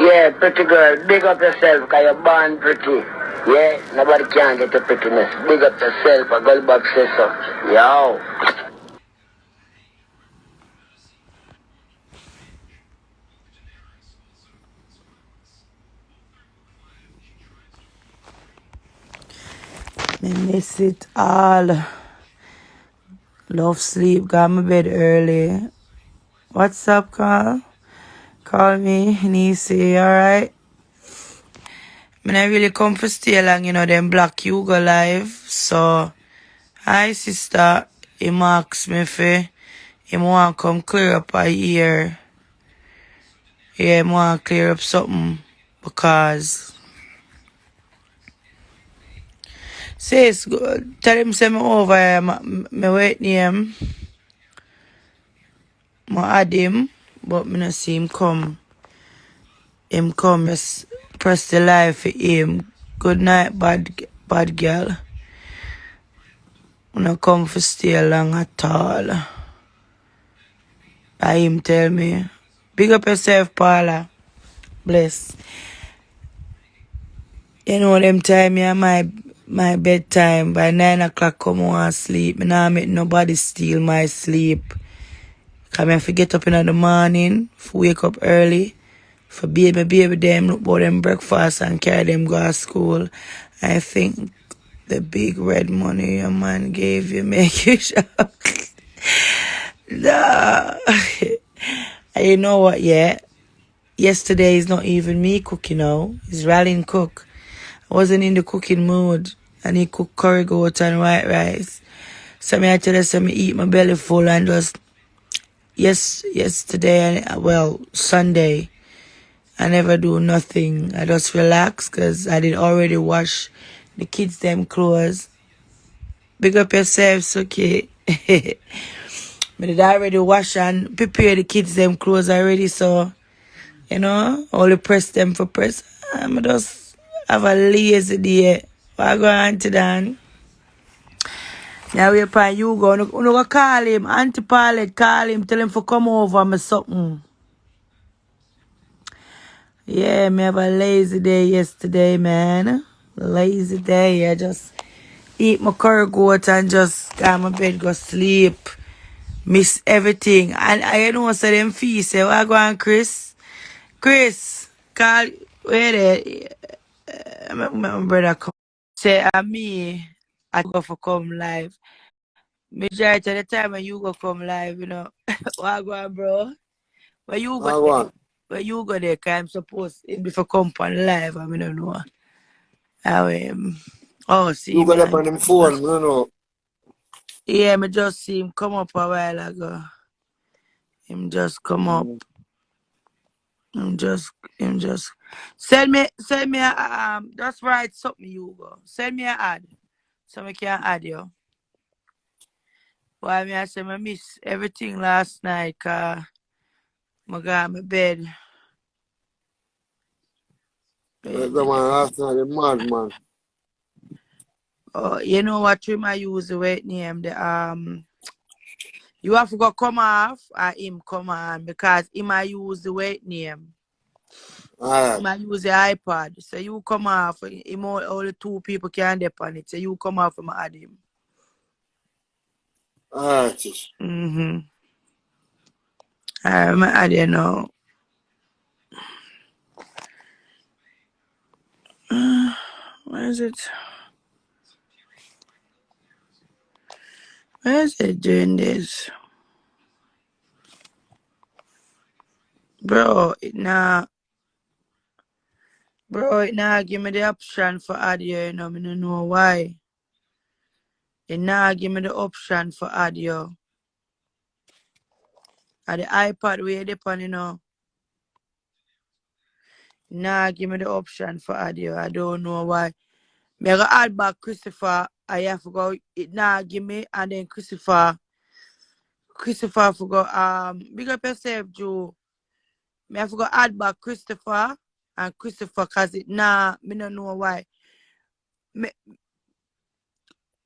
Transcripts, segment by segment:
Yeah, pretty girl, big up yourself because you're born pretty. Yeah, nobody can get your prettiness. Big up yourself, a girl back says so. Yo. Me miss it all. Love sleep, got my bed early. What's up, Carl? Call me, Nisi, alright? I not really come for stay long, them block Hugo live. So, hi, sister. He asks me if he want to come clear up a year. Yeah, he want to clear up something. Because, sis, tell him send me over here. Me wait name. I add him, but me not see him come. Him come, just press the live for him. Good night, bad girl. I not come for stay long at all. I him tell me, big up yourself, Paula. Bless. You know them time, yeah, my bedtime. By 9 o'clock, come on and sleep. I not make nobody steal my sleep. Cause I have to get up in the morning, wake up early, for baby them, look for them breakfast and carry them go to school. I think the big red money your man gave you make you shock. Nah. And you know what, yeah? Yesterday is not even me cooking now. It's Rallying cook. I wasn't in the cooking mood. And he cooked curry goat and white rice. So I tell you, me eat my belly full and just yesterday, well, Sunday, I never do nothing. I just relax because I did already wash the kids' them clothes. Big up yourselves, okay? I did already wash and prepare the kids' them clothes already, so, only press them for press. I'm just have a lazy day. What go Auntie Dan? Now we upon Hugo. You go call him. Auntie Paulette, call him. Tell him to come over me something. Yeah, me have a lazy day yesterday, man. Lazy day. I just eat my curry goat and just got my bed, go sleep. Miss everything. And I so them feast. Say, what go on, Chris? Chris, call, where there? My brother come. Say, me, I go for come live. Majority of the time when you go come live, what go on, bro? When you go when you go there, cause I'm supposed to be for come on live, I don't know. See You got me. up on them phone, I don't know. Yeah, me just see him come up a while ago. Him just come up. Him just send me just write something, Hugo. Send me an ad. So I can add you. Why me I say I miss everything last night, cause I got my bed. The man last night, the mad man. Oh, you know what trim I use the weight name? You have to go come off or him come on because he might use the weight name. Alright. He might use the iPad. So you come off, only 2 people can dip on it. So you come off and add him. Alright. I'm add you now. Where is it? Where is it doing this? Bro, it not give me the option for audio, I don't know why. It not give me the option for audio. And the iPad where they on, Nah, give me the option for audio. I don't know why. Me I go add back Christopher. I have to go. It now give me and then Christopher for go big up yourself, Joe. Me have to go add back Christopher and Christopher cause it me don't know why.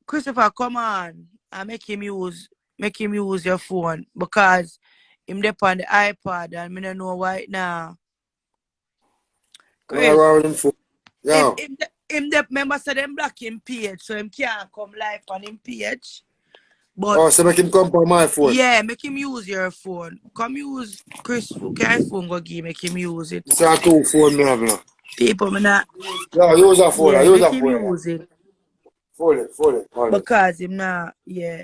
Christopher, come on and make him use your phone because him dep on the iPad and me don't know why now. I Chris. go with him phone. Yo. Him the member said them block him page, so him can't come live on him page. But Oh, so make him come on my phone. yeah, make him use your phone. Come use Chris Hugo phone go give, make him use it. It's a 2 phone me have now. People me not Yo, use a phone. yeah, Use make a him phone. use it. Phone it. Hold it. Because him not yeah.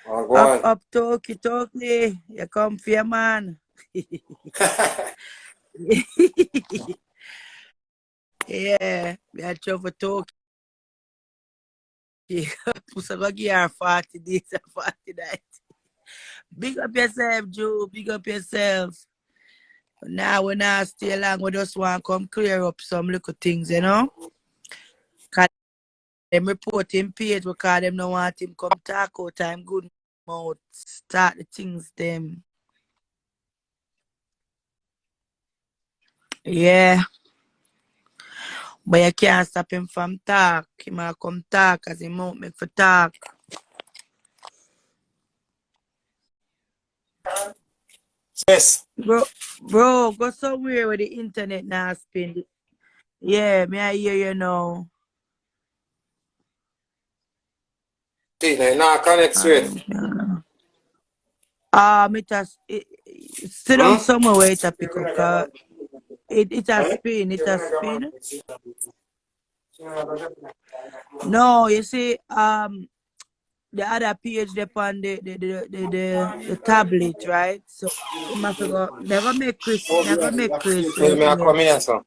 Oh, go on. Up talkie. You come for your man. Yeah, me a trouble talk. Puss go give her 40 days and 40 nights. Big up yourself, Joe. Big up yourself. Now we not stay long. We just want to come clear up some little things, you know? Cause them report him page because them don't want him come talk out time good mouth. Start the things them. Yeah. But you can't stop him from talk. He might come talk as he won't make for talk. Yes. Bro, go somewhere where the internet now spin. Yeah, me I hear you now. See, now connect straight. Sit down somewhere where it a pick up, cause it a spin. No, you see, the other page upon the tablet, right? So it must go. Never make Chris. Hey, me I come here, son.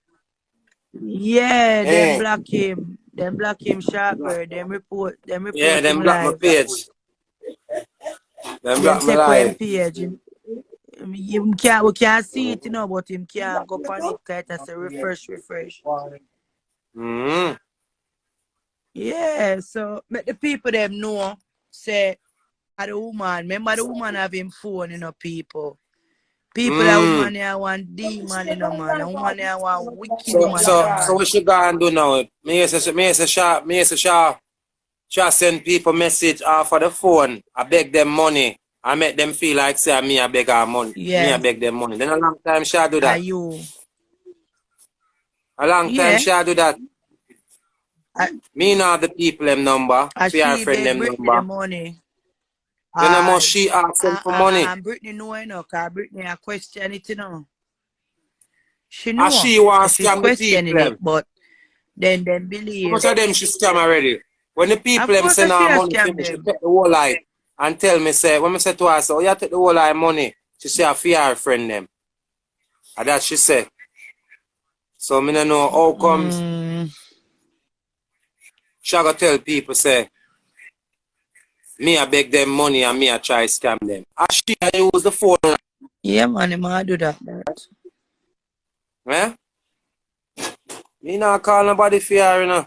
Yeah, them Hey. block him. Them block him sharper. Them report Yeah, them him block my live. page. Them Them block my take away him live. page. We can't see it, you know, but him can't go on it because it say refresh. Mm-hmm. Yeah, so make the people them know, say, the woman, remember the woman have him phone, you know, people. People that woman here want demon, you know, man. A woman here want wicked woman, you know, So man. what you gonna do now? Me say Shah send people message off of the phone. I beg them money. I make them feel like say me I beg her money. Yeah. Me I beg them money. Then a long time Shah do that. Are you? A long time Shah do that. Me know the people them number. See our She friend beg them Brittney number. the money. Then I must she ask them for money. And Brittney know, you know, because Brittney a question it, you know. She And know. she want to She's scam the people questioning it, them. but then How believe. much of them she scam already? When the people Of them course, send she her a money to scam me, she them. take the whole life and tell me say, when I say to her, so you take the whole life money, she say I fear her friend them. And that she said. So me don't know how comes she go tell people say me I beg them money and me I try scam them. And she I use the phone. Yeah, man, I do that. Eh? Me not call nobody fear, you know.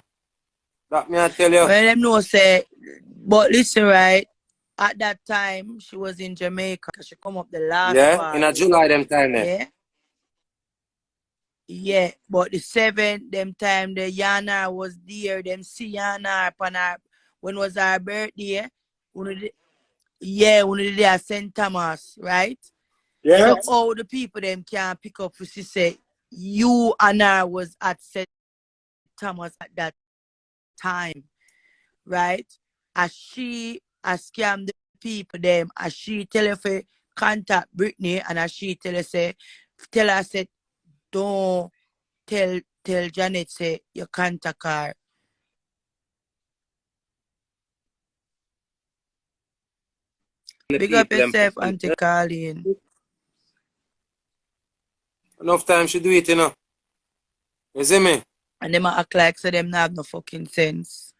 That me I tell you. Well, them know say, but listen, right? At that time, she was in Jamaica. She come up the last Yeah, part. in a July them time there. Yeah. Yeah, but the 7th, them time, the Yana was there. Them see Yana upon her, when was her birthday? Yeah, when they did at St. Thomas, right? Yeah. So all the people them can pick up for she say you and I was at St. Thomas at that time, right? As she scam the people them, as she tell her to contact Brittney, and as she tell her say don't tell Janet say you contact her. Big up yourself, Auntie Carlene. Enough time she do it, you know. You see me? And them act like so them not have no fucking sense.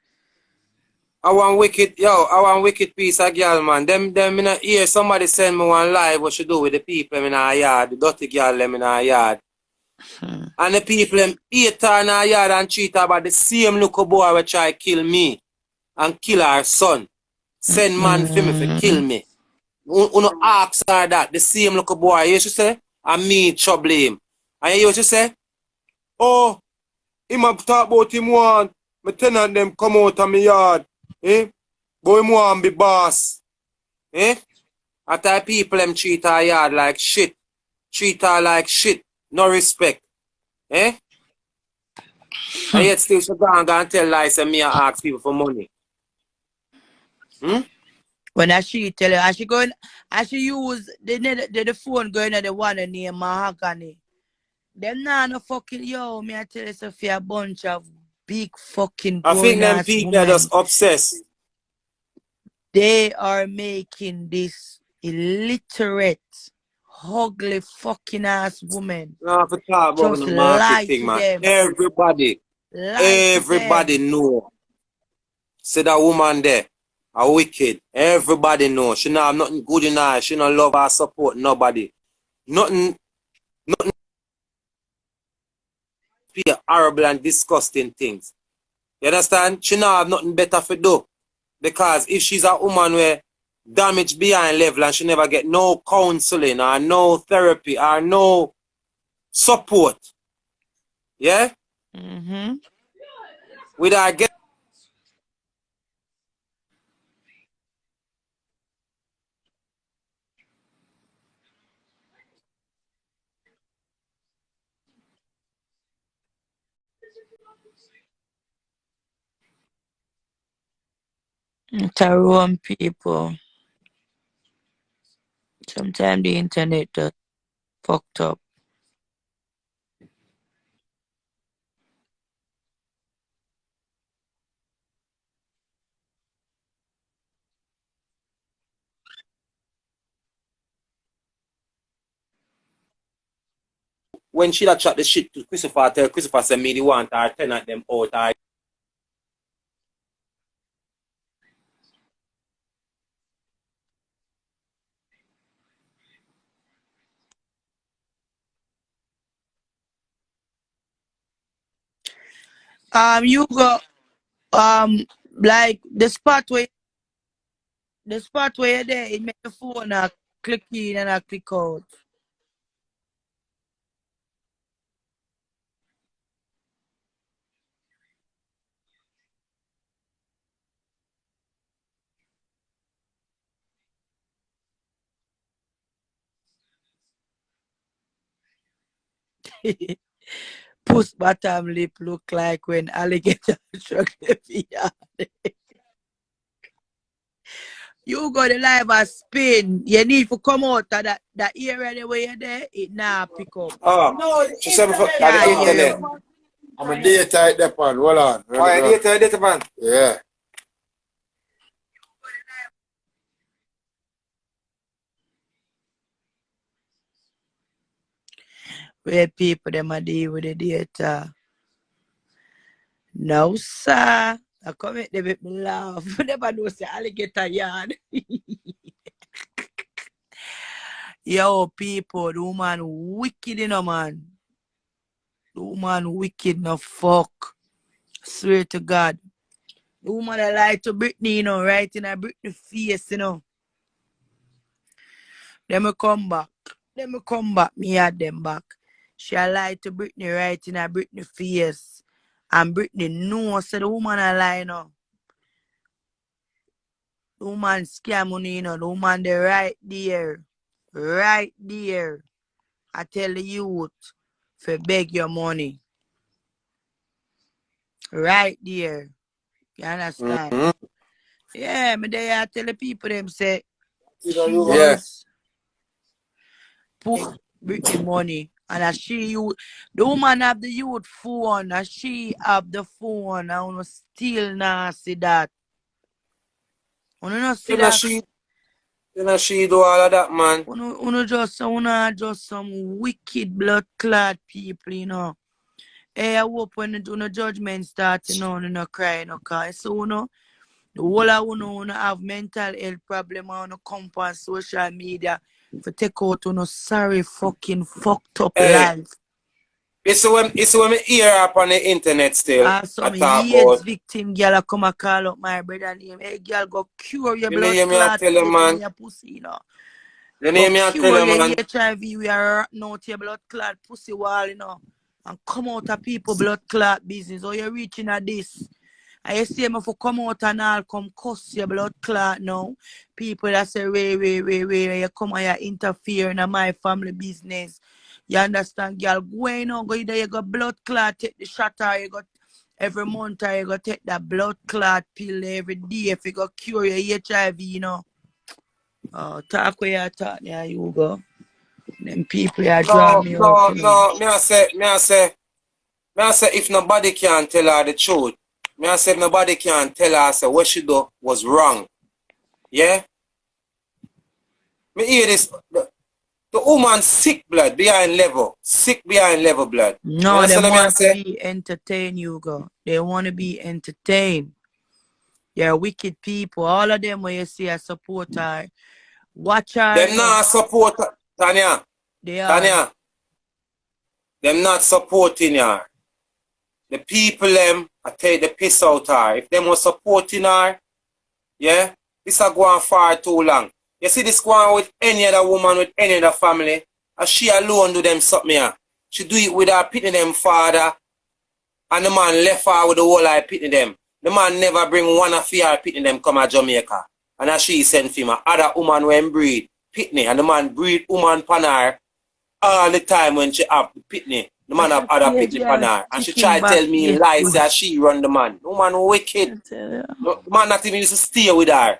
I want wicked piece of girl, man. Them in a ear, somebody send me one live what she do with the people in our yard, the dirty girl them in our yard. And the people them hate her in our yard and treat her about the same little boy which try kill me and kill her son. Send man for me for kill me. Uno ask her that, the same little boy, you should say, and me trouble him. And you should say, oh, him have talk about him want, my tenant them come out of my yard. Eh? But him want be boss. Eh? After people them treat her yard like shit. Treat her like shit. No respect. Eh? And yet still she go and tell lies and me and ask people for money. Hmm? When I she tell her, as she use the phone going at the one and name Mahogany. Them nah no fucking yo, me I tell you Sophia, a bunch of big fucking I think grown them ass people are just women. obsessed. They are making this illiterate, ugly fucking ass woman You have to talk about just the lie marketing, to man. them. Lie to Everybody them. know. Say that woman there, a wicked. Everybody know. She not have nothing good in her. She not love or support nobody. Nothing be horrible and disgusting things. You understand? She not have nothing better to do. Because if she's a woman where damaged behind level and she never get no counseling or no therapy or no support, yeah? Mm-hmm. With her get Tyrone people. Sometimes the internet just fucked up. when she da chat the shit to Christopher, tell Christopher say me the want her tenant them out her. You go like the spot where you're there, it make the phone click in and click out. Puss bottom lip look like when alligator struck the fear. You got the live a spin. You need to come out of that area the way you're there, it now pick up. Oh, she said before the Can't hear internet. you. I'm a data at that one. Hold on. Oh, yeah, data man. Yeah. Where people them a deal with the data. No, sir. I come at them make me laugh. Never know say alligator yard. Yo, people, the woman wicked, you know, man. The woman wicked, no fuck. Swear to God. The woman that lied to Brittney, you know, right in her Brittney face, you know. Then me come back. Me had them back. She a lied to Brittney right in her Brittney face. And Brittney knows so the woman a lie, you know. The woman scam money, you know. The woman they right there. Right there. I tell the youth for beg your money. Right there. You understand? Mm-hmm. Yeah, me there I tell the people them say she Yeah. was put Brittney money. And as the woman have the youth phone, and she have the phone, and I wanna still not see that. Wanna not see that? She do all of that, man. Wanna just some wicked blood clot people, you know. Hey, I hope when the judgment starts, you know, you no cry, no cause so you know. The whole of you have mental health problem on come on social media for take out sorry fucking fucked up Hey, life. it's when me hear up on the internet still. I Some talk AIDS about. victim girl come and call up my brother name. Hey girl, go cure your You know blood hear me I clot tell you, face in man. your pussy, you know. You know Go hear me I tell cure you, your man. HIV, we are rotting out your blood clot pussy wall, you know. And come out of people blood clot business. Or you're reaching at this. I see me for come out and all come cuss your blood clot now. People that say, way, you come and you interfere in my family business. You understand, girl? Going on, go there, you go blood clot, take the shot, or you go every month, or you go take that blood clot pill every day if you go cure your HIV, you know. Oh, talk where you talk there, Hugo. Them people are draw me out, you know. Me I say, if nobody can tell her the truth, me I say if nobody can tell her say what she do was wrong. Yeah? Me hear this. The woman sick blood behind level. Sick behind level blood. You No, they understand what I want to say? be entertained, Hugo. They want to be entertained. You're wicked people. All of them when you see a supporter, watch her. Them not support Tanya. They are. Tanya. Them not supporting her. The people them I take the piss out her. If them was supporting her, yeah, this a going far too long. You see this going with any other woman, with any other family, and she alone do them something here. She do it with her pitting them father, and the man left her with the whole eye pitting them. The man never bring one of her pitting them come to Jamaica. And as she sent him a other woman when breed Pitney, and the man breed woman pan her all the time when she have Pitney. The man have other Pitney pan her. And she try to tell me lies that she run the man. The man wicked. The man not even used to stay with her.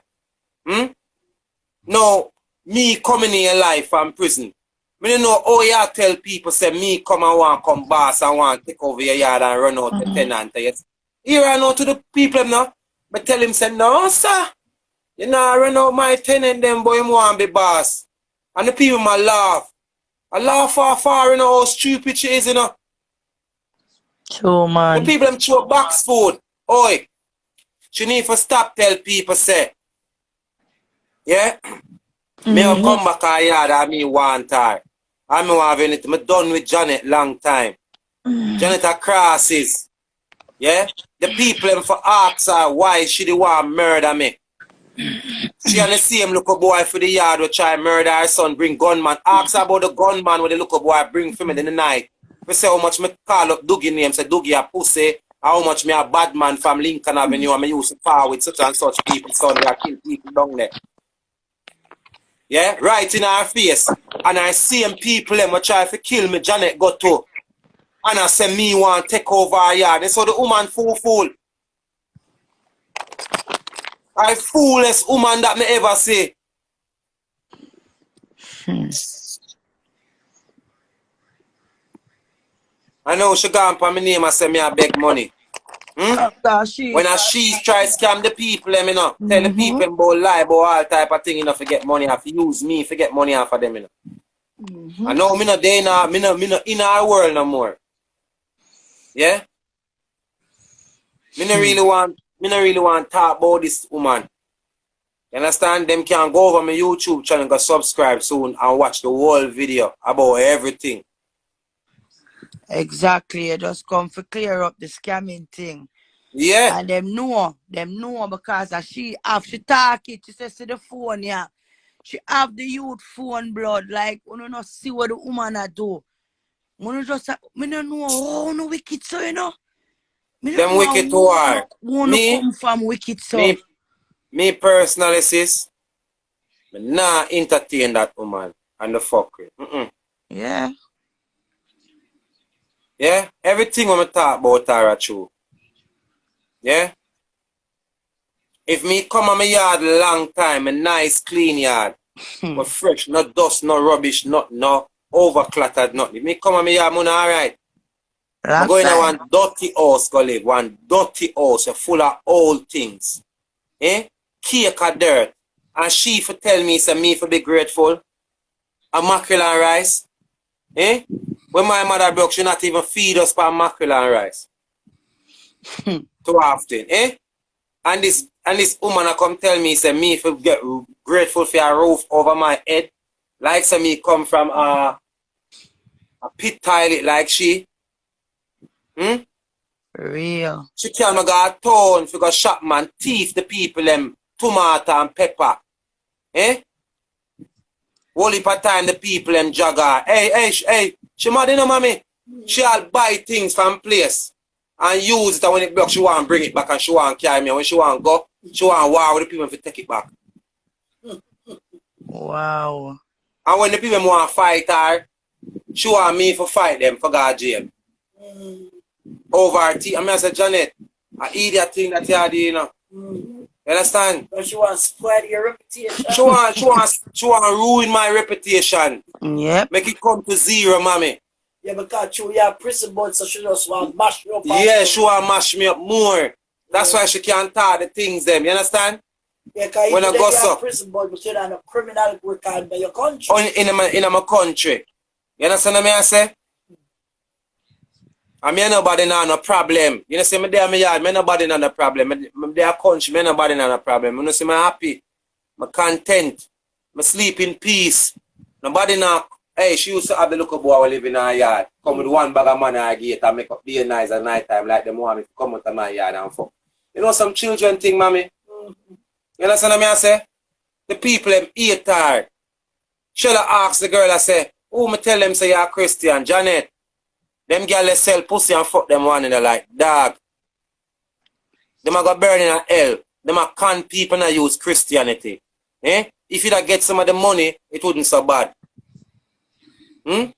No, me coming in your life from prison. I don't know how you tell people say me come and want come boss and want take over your yard and run out the tenant. Here I know to the people now. But tell him say no sir. You know run out my tenant them boy him want be boss. And the people might laugh. I laugh far you know how stupid she is, you know. True, man. The people them throw box food. Oi. She need to stop tell people say. Yeah? Me will come back a yard and me want her. And me want anything. Me done with Janet long time. Janet a crosses. Yeah? The people them for ask her why she the want murder me. She and the same little boy for the yard will try murder her son, bring gunman. Ask her about the gunman with the little boy bring for me in the night. We say how much me call up Dougie name, say Dougie a pussy. How much me a bad man from Lincoln Avenue and me used to power with such and such people, son, they kill people down there. Yeah, right in her face. And I see them people them try to kill me, Janet got to. And I say me want to take over her yard. And so the woman fool. I foolest woman that me ever see. I know she gone for my name and say me I beg money. When she try to scam the people, you know, tell the people about lie about all type of thing, you know, to get money off, use me to get money off of them, you know. I know me not there now, me not in our world no more. Yeah? Me not really want to talk about this woman. You understand? Them can go over my YouTube channel and go subscribe soon and watch the whole video about everything. Exactly. You just come to clear up the scamming thing. Yeah. And them know because she talk it. She says to the phone, yeah. She have the youth phone blood. Like, you not see what the woman a do. Me don't know how no wicked so, you know. Them wicked too hard. Me come from wicked so. Me personally, sis, me not entertain that woman and the fuckery. Yeah. Yeah? Everything when I talk about her are true. Yeah? If me come on my yard a long time, a nice clean yard, but fresh, no dust, no rubbish, no overcluttered, nothing. If me come on my yard, I'm alright. I'm going to one dirty house, go live. One dirty house, full of old things. Eh? Cake of dirt. And she for tell me, say me for be grateful. A mackerel and rice. Eh? When my mother broke, she not even feed us for mackerel and rice. Too often, eh? And this woman come tell me, say me for get grateful for a roof over my head. Like say me come from a pit toilet like she. Real. She can't go to town for go shop man, thief the people them tomato and pepper. Eh? Whole heap of time the people them jagger. Hey, she mad you know mommy. She'll buy things from place and use it, and when it broke, she want bring it back and she want carry me. And when she want go, she want war with the people to take it back. Wow. And when the people want fight her, She want me to fight them for God jail. Over her teeth. I mean, I said, Janet, I idiot thing that you are doing, you know. You understand? But she wants to spoil your reputation. She want ruin my reputation. Yep. Make it come to zero, mommy. Yeah, because you have prison board, so she just want to mash you up. Yeah, she want to mash me up more. That's why she can't talk the things them. You understand? Yeah, because When I you go have so prison board, but you're not a criminal record by your country. in my country. You understand what I say? I mean, nobody not no problem. You know, see me there in my yard, me nobody not no problem. Me there country, me nobody not no problem. You know, see me happy, me content, me sleep in peace. Nobody not. Hey, she used to have the little boy who live in her yard. Come with one bag of money at gate and make up be nice at night time like them want me to come out of my yard and fuck. You know some children thing, mommy? You understand what I say? The people them hate her. She'll ask the girl, I say, who me tell them say you're a Christian, Janet? Them girls they sell pussy and fuck them one in the like, dog. Them a go burn in a hell. Them a con people and use Christianity. Eh? If you don't get some of the money, it wouldn't so bad. But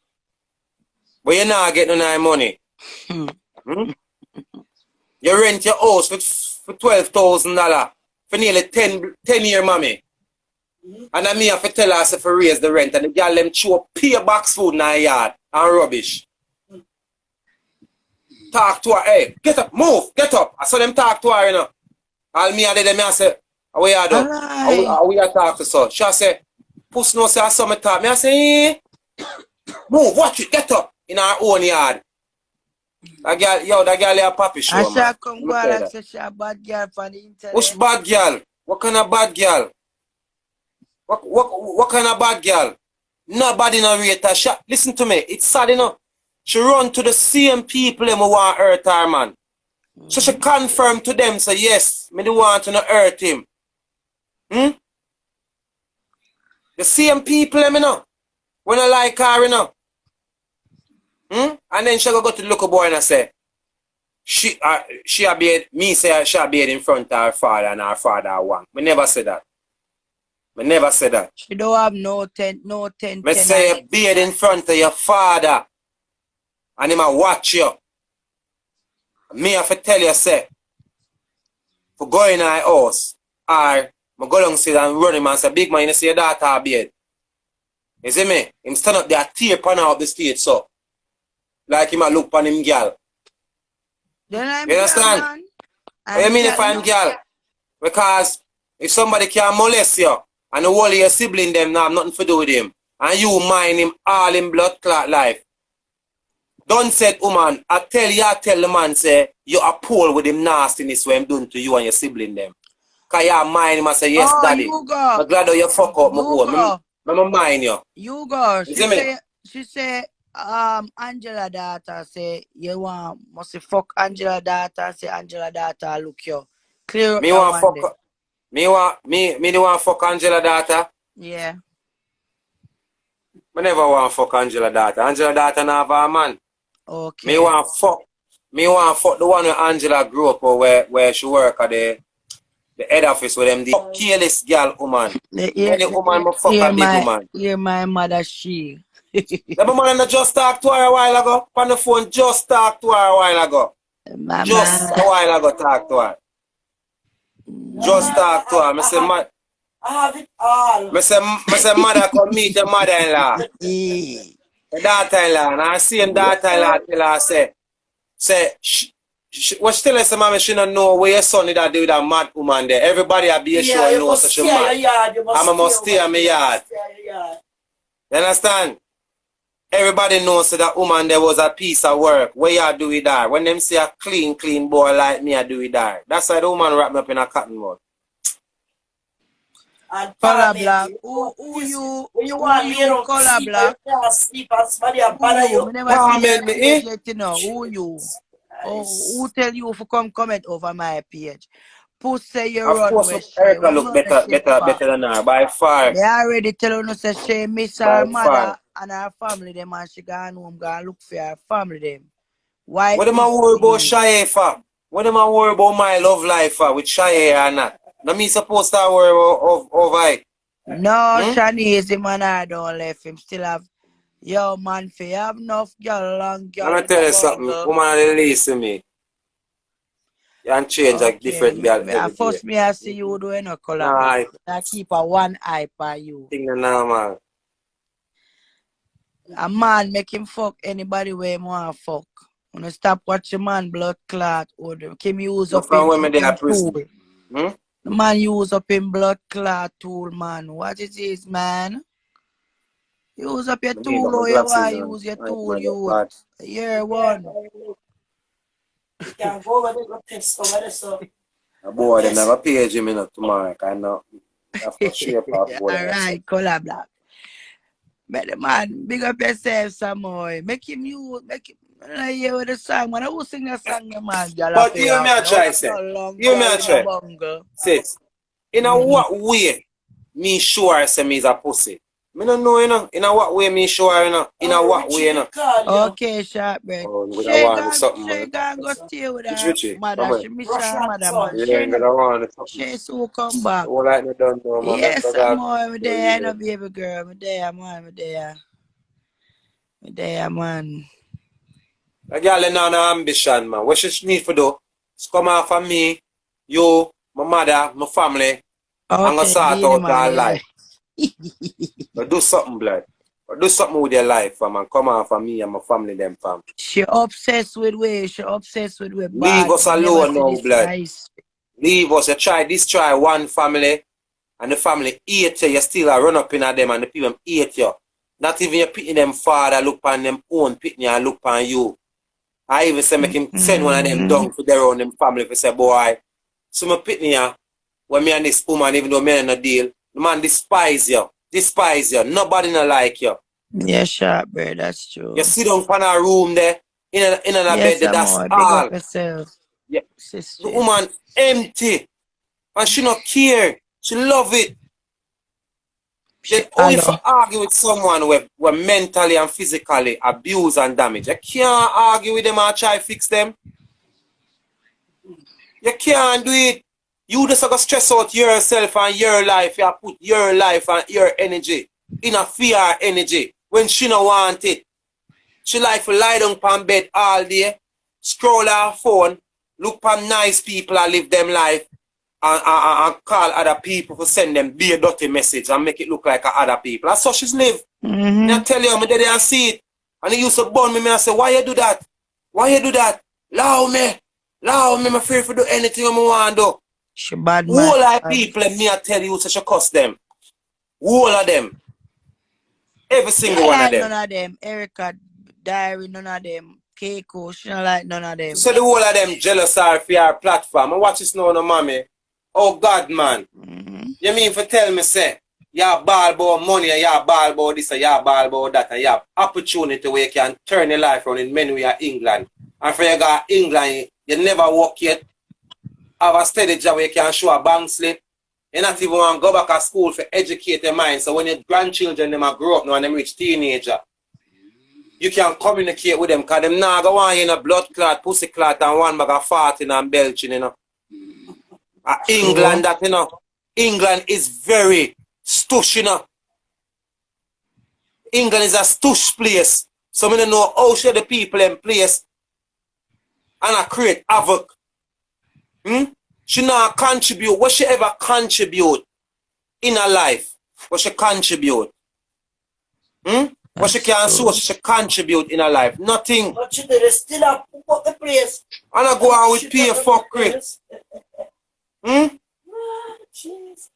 you not get none of the money. You rent your house for $12,000 for nearly 10 years, mommy. And I me have to tell her to raise the rent and the girl them chew pay box food in her yard and rubbish. Talk to her, hey, get up, move, get up. I saw them talk to her, you know. All me and them I say, how we are doing? How we are talk to her? She say, Puss no say I saw me talk. Me I say, move, watch it, get up in her own yard. That girl, yo, that girl a papi show, And man. she come go and say she a bad girl for the internet. Which bad girl? What kind of bad girl? What kind of bad girl? Nobody no rate her. Listen to me, it's sad enough. She run to the same people who want to hurt her, man. So she confirmed to them, say, yes, me do want to hurt him. The same people, you know, when I like her, you know. And then she go to the little boy and I say, she a beard, me say she a beard in front of her father and her father one. Me never say that. Me never say that. She don't have no tent. Me say a beard in front of your father. And him a watch you. Me have to tell you, say, for go in our house, or I go down sit and run him and say, big man, you see your daughter beard. You see me? Him stand up there, tear pan out the stage, so. Like him a look pan him girl. You understand? What you mean if I'm girl? Because if somebody can molest you, and the whole of your sibling them now have nothing to do with him, and you mind him all in blood clot life. Don't say, woman, I tell the man, say, you are poor with him nastiness when I'm doing to you and your sibling them. Because you mind him and say, yes, daddy. Hugo. I'm glad you fuck up my own. I'm mind you. Hugo, she say, Angela daughter say, you must fuck Angela daughter, say Angela daughter look you. Clear up me want fuck, me do want fuck Angela daughter? Yeah. I never want fuck Angela daughter. Angela daughter not have a man. Okay. Me want fuck the one where Angela grew up or where she work at the head office with them, the careless girl woman. Any woman but fuck a big woman. Hear my mother she. The woman just talked to her a while ago. On the phone, just talked to her a while ago. Mama. Just a while ago talk to her. Just talk to her. I say, I have it all. I say mother come meet your mother-in-law. The daughter-in-law. And I see him daughter-in-law tell her, say, what she tell us, mommy, she don't know where your son is do with that mad woman there. Everybody will be sure you know so she mad. I must stay in my yard. You understand? Everybody knows that woman there was a piece of work. Where you do with that? When them say a clean boy like me, I do with that. That's why the woman wrap me up in a cotton bud. And Color black. Who you color black? Sleep and somebody a bother you. Who you? Oh, who tell you if you come comment over my page? Puss say you run with Of course, Erica look better than her by far. They already tell her say she miss her mother and her family them and she gone home go look for her family them. Why? What am I worried about Shy for? What am I worried about my love life for with Shy or not? Now me supposed to worry over it. No, Shani is the man I don't left him. Still have Yo, man, fi have enough girl, long girl Let me in tell a you something. bungle. Woman are the least to me. You can change like Okay, different girl I every day. first me I see you doing a color Nah, black. I I keep a one eye on you. think the normal. A man make him fuck anybody where him want fuck. Wanna stop watching man blood clot or him use No up from him women they are tool. prison. Hmm? The man use up him blood clot tool, man. What it is, man? Use up your I need tool my or you glasses want on. use your I tool, know that you. bad. Year one. You can go over there, go test over there, so. A boy them never page him enough tomorrow. I know. Have to shape up boy. Alright, color black. But the man, big up yourself some more. Make him hear with the song. Man, who sing a song, the man? Y'all have But to you me have a try say. no long You me girl a in a try. bungle. Sis. In a what way me sure say me is a pussy? Me don't know, you know. In a what way me sure, you know. In a what way, you know. Okay, Sharpbread. Oh, you gonna want something, She man. gonna go stay with Which her Richie? Come mother. on. She miss Rush her that mother, son. man. You ain't gonna want something. She soon come back. All like me don't know, man. Me Yes, go I'm back. more me there, no baby girl. Me there, man. Me there. Me there, man. A girl ain't no ambition, man. What she need to do is come out for me, you, my mother, my family, and go Okay, sort Beanie out man, our yeah. life. But do something, blood. But do something with your life, fam, and come out for me and my family, them, fam. She obsessed with way. She obsessed with way Leave bad. us She never alone see now, this blood. nice. Leave us. You try one family, and the family hate you. You still a run up in at them, and the people hate you. Not even your pitting them father look on them own pitney and look on you. I even say make him send one of them down to their own them family if say, boy, so my pitney ya, when me and this woman, even though me in a deal, the man despise you. Despise you. Nobody not like you. Yeah, sharp, bro. That's true. You sit down in a room there, in a bed Yes, there, I'm that's more. Big up all. yourself, Yeah. The sister. woman empty. And she not care. She love it. She Then how if you alone. argue with someone who mentally and physically abused and damaged, you can't argue with them and try to fix them. You can't do it. You just have to stress out yourself and your life. You put your life and your energy in a fear energy when she don't want it. She like to lie down on bed all day, scroll her phone, look for nice people and live them life, and call other people to send them be a dirty message and make it look like other people. That's how she's live. Me I tell you, I'm there and see it. And he used to burn me, I say, why you do that? Why you do that? Allow me. I'm afraid to do anything I want to do. She bad man. All of people, me I tell you, such a cuss them. All of them. Every single one of Like them. none of them. Erica Diary, none of them. Keiko, she don't like none of them. So the whole of them jealous are for your platform. I watch this now, no mommy. Oh God, man. You mean for tell me, say, you have ball about money, and you have ball about this, and you have ball about that, and you have opportunity where you can turn your life around in many way England. And for you got England, you never work yet. Have a steady job where you can show a bank slip. You not even want to go back to school for educate your mind. So when your grandchildren them grow up now and them reach teenager, you can communicate with them because them now go on in a blood clot, pussy clot, and one bag of farting and belching, you know. England, that, you know, England is very stush, you know. England is a stush place. So I don't know how should the people in place and I create havoc. She not contribute. What she ever contribute in her life? What she contribute? What she can so she contribute in her life? Nothing. But she did still up the place. And I go on with pay fuckery. Jesus.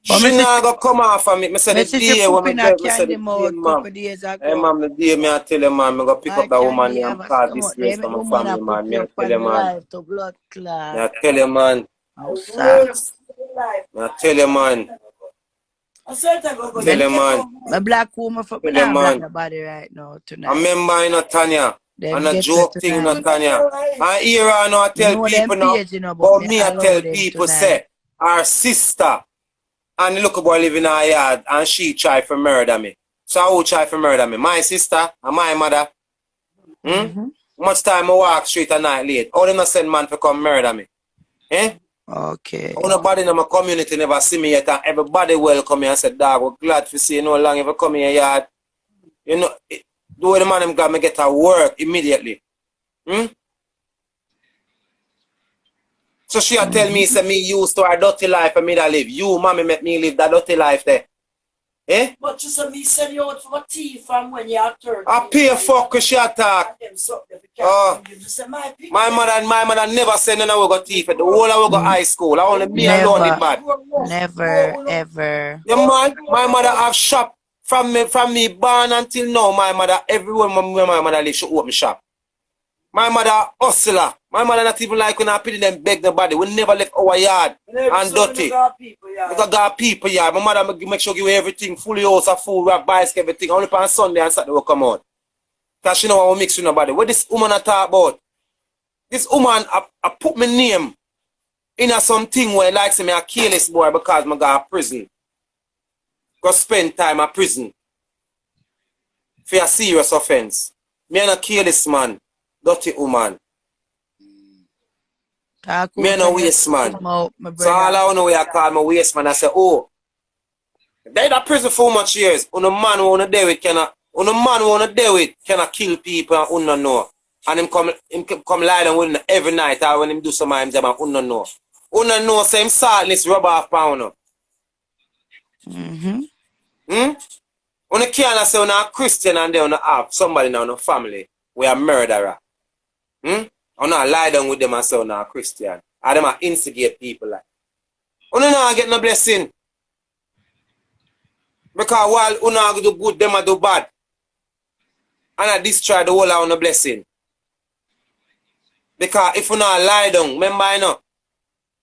She not gonna come off of me. I said the day when I said the day, man. Days ago. Hey, man, the day me I tell you, man, I go pick up that woman and cause Come on, disgrace they for my woman family, put man. Me you I up tell on you, the man. life to blood clot. Me I tell you, man. Outside. Me I tell you, man. Tell you, man. My black woman for me not black nobody right now tonight. I remember, you know, Tanya. Them And a get joke her thing, you tonight. know, Tanya. And here I know I tell know people them now. page, you know, But me me I allow tell them people, tonight. say, our sister, and the little boy living in our yard, and she try to murder me. So who try to murder me? My sister and my mother. Much time I walk street at night late. How them not send man to come murder me? Okay. Nobody in my community never see me yet, and everybody welcome me and say, dog, we're glad to see you no long if you come here yard. You know, do the man I'm glad me get to work immediately. Hmm? So she tell me, say me used to a dirty life for me to live. You, mommy, make me live that dirty life there. Eh? But you said me send you out for a tea from when you are 30. I pay fuck cause she attack. My mother never said none of we got teeth. The whole of we got high school. I only me alone did bad. Never, ever. Yeah, man, my mother have shop from me born until now. My mother, everywhere my mother live, she open shop. My mother hustler. My mother not even like when I pity them beg nobody. We never left our yard and dirty. We got people yard. My mother make sure give everything, fully house of food, wrap bicycle, everything. Only on Sunday and Saturday will come out. Because she know I will mix with nobody. What this woman I talk about? This woman I put my name in a something where like say me a careless boy because I got a prison. Go spend time at prison for a serious offense. Me and a careless man, dirty woman. Me and a waste man. So all I know where I call my waste man, I say, oh, they in a prison for much years. On a man who wanna do it cannot kill people and unno know. And him come lie down with him every night or when him do some of him and unno know. Unno know same saltness rub off pound. Mm-hmm. When you can't say when a Christian and they have somebody now in a family we are murderer. I'm not lie down with them and say a Christian. Or them are instigate people like. You not get no blessing. Because while you not do good, them are do bad. And I destroy the whole of the blessing. Because if you not lie down, remember you know,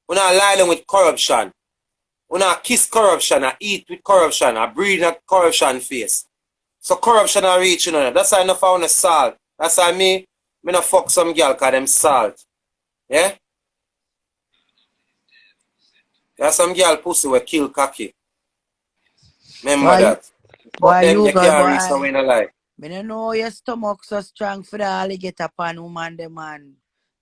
you not lie down with corruption. You not kiss corruption, I eat with corruption, I breathe in corruption face. So corruption I reach, you know. That's why I not found a salt. That's why me not fuck some girl because them salt. Yeah? There's some girl pussy will kill cocky. Remember that. But them you can't reach somewhere in the life. I don't know your stomach so strong for the alligator pan woman, the man.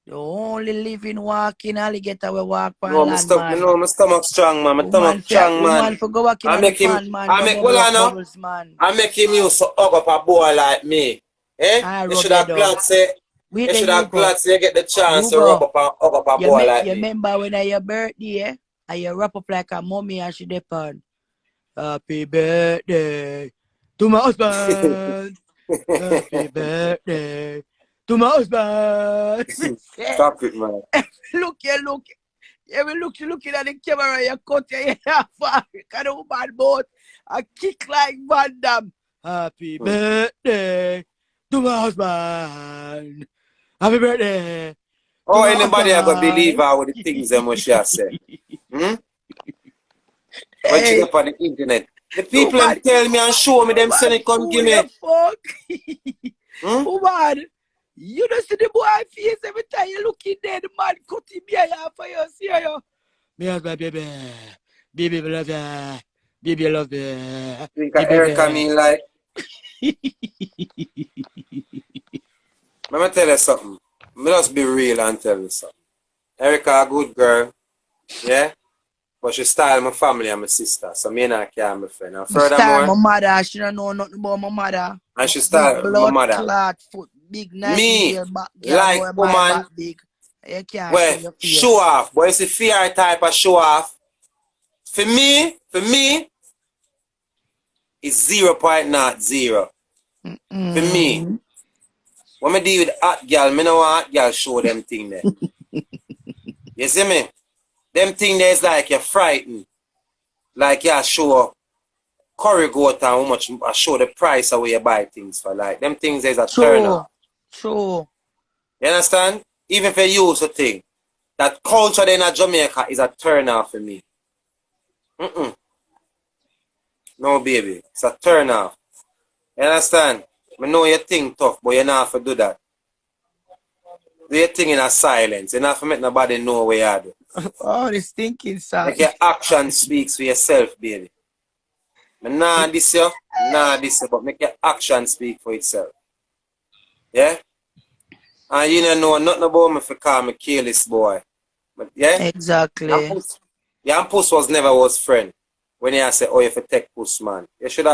The only living walking alligator will walk on land, man. No, my stomach strong, man. My stomach strong, man. Woman for go back in the pan, man. I make him use to hug up a boy like me. Eh? You should have glad say, you should have glad say you get the chance to rub up and hug up a boy like me. You remember when at your birthday, and you wrap up like a mommy and she depend. Happy birthday to my husband. Happy birthday to my husband. Stop it, man. Look. You looking at the camera, you cut your hair off. Kind of bad boat. I kick like Van Damme. Happy birthday to my husband. Happy birthday. Oh, anybody ever believe her with the things that what she has said? When she up on the internet. The people tell me and show me them son it come give me. Fuck. Woman, you don't see the boy face every time you look in there, the man cut him here for you, see you. Me husband, baby. Baby, love you. Baby, love you. Think of Erica mean like. Let me tell you something. Let me just be real and tell you something. Erica a good girl. Yeah? But she style my family and my sister. So me and I can't be friend. And furthermore, style my mother. She don't know nothing about my mother. And she style my mother. Clot, foot, big, nice. Me, back, like woman, big. You can't well, show off. But it's a fear type of show off. For me, it's 0.0. For me. When I deal with hot girl, I know hot girl show them thing there. You see me? Them thing there is like you're frightened. Like you show curry goat and how much I show the price of where you buy things for. Like them things there's a turn off. True. You understand? Even if you use a thing. That culture in Jamaica is a turn off for me. No baby. It's a turn off. You understand? I know you think tough, but you not have to do that. Do your thing in a silence. You not have to make nobody know where you are. Oh, this thinking sound. Make your action speaks for yourself, baby. Nah, this you, but make your action speak for itself. Yeah? And you don't know nothing about me if you call me careless boy. I Yeah? And Exactly. Puss, yeah, and Puss was never was friend. When you say, oh, if you take Puss, man. You should